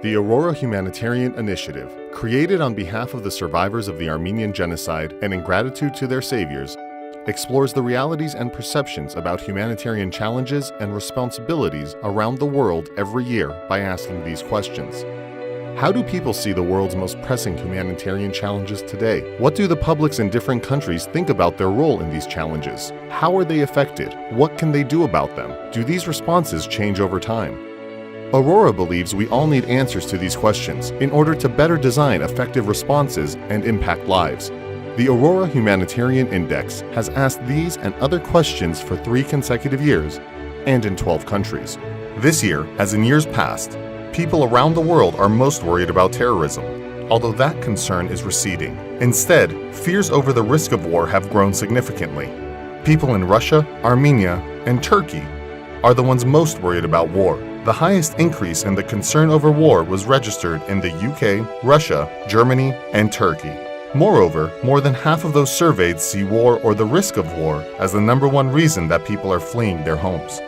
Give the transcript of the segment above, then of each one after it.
The Aurora Humanitarian Initiative, created on behalf of the survivors of the Armenian genocide and in gratitude to their saviors, explores the realities and perceptions about humanitarian challenges and responsibilities around the world every year by asking these questions. How do people see the world's most pressing humanitarian challenges today? What do the publics in different countries think about their role in these challenges? How are they affected? What can they do about them? Do these responses change over time? Aurora believes we all need answers to these questions in order to better design effective responses and impact lives. The Aurora Humanitarian Index has asked these and other questions for 3 consecutive years and in 12 countries. This year, as in years past, people around the world are most worried about terrorism, although that concern is receding. Instead, fears over the risk of war have grown significantly. People in Russia, Armenia, and Turkey are the ones most worried about war. The highest increase in the concern over war was registered in the UK, Russia, Germany, and Turkey. Moreover, more than half of those surveyed see war or the risk of war as the #1 reason that people are fleeing their homes.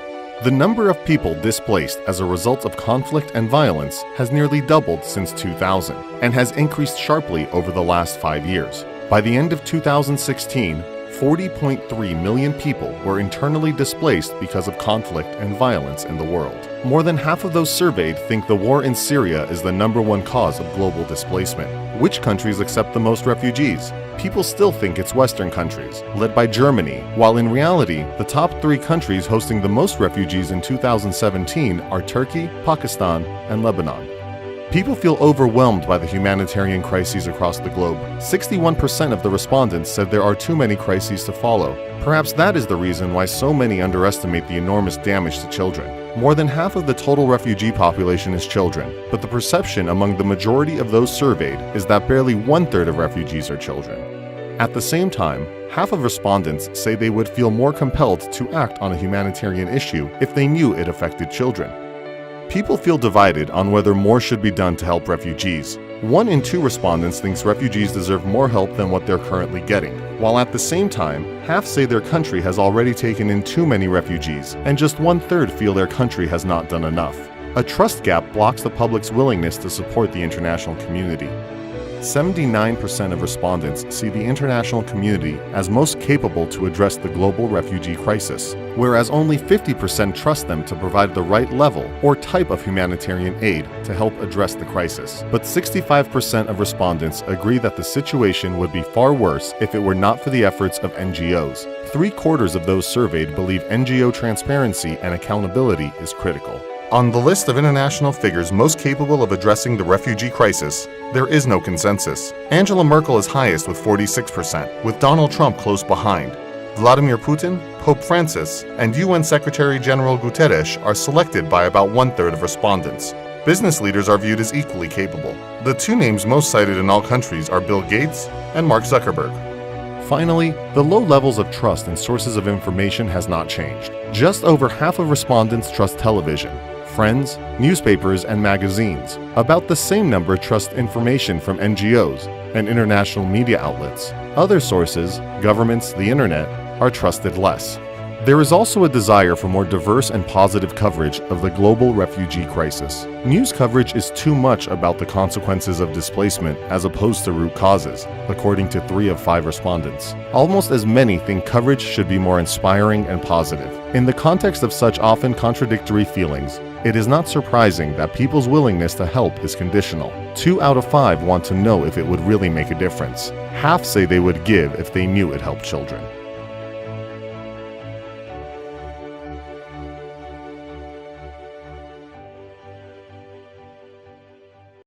The number of people displaced as a result of conflict and violence has nearly doubled since 2000 and has increased sharply over the last 5 years. By the end of 2016, 40.3 million people were internally displaced because of conflict and violence in the world. More than half of those surveyed think the war in Syria is the #1 cause of global displacement. Which countries accept the most refugees? People still think it's Western countries, led by Germany, while in reality, the top 3 countries hosting the most refugees in 2017 are Turkey, Pakistan, and Lebanon. People feel overwhelmed by the humanitarian crises across the globe. 61% of the respondents said there are too many crises to follow. Perhaps that is the reason why so many underestimate the enormous damage to children. More than half of the total refugee population is children, but the perception among the majority of those surveyed is that barely 1/3 of refugees are children. At the same time, half of respondents say they would feel more compelled to act on a humanitarian issue if they knew it affected children. People feel divided on whether more should be done to help refugees. 1 in 2 respondents thinks refugees deserve more help than what they're currently getting, while at the same time, half say their country has already taken in too many refugees, and just 1/3 feel their country has not done enough. A trust gap blocks the public's willingness to support the international community. 79% of respondents see the international community as most capable to address the global refugee crisis, whereas only 50% trust them to provide the right level or type of humanitarian aid to help address the crisis. But 65% of respondents agree that the situation would be far worse if it were not for the efforts of NGOs. 3/4 of those surveyed believe NGO transparency and accountability is critical. On the list of international figures most capable of addressing the refugee crisis, there is no consensus. Angela Merkel is highest with 46%, with Donald Trump close behind. Vladimir Putin, Pope Francis, and UN Secretary General Guterres are selected by about 1/3 of respondents. Business leaders are viewed as equally capable. The 2 names most cited in all countries are Bill Gates and Mark Zuckerberg. Finally, the low levels of trust in sources of information has not changed. Just over half of respondents trust television, friends, newspapers, and magazines. About the same number trust information from NGOs and international media outlets. Other sources, governments, the internet, are trusted less. There is also a desire for more diverse and positive coverage of the global refugee crisis. News coverage is too much about the consequences of displacement as opposed to root causes, according to 3 of 5 respondents. Almost as many think coverage should be more inspiring and positive. In the context of such often contradictory feelings, it is not surprising that people's willingness to help is conditional. 2 out of 5 want to know if it would really make a difference. Half say they would give if they knew it helped children.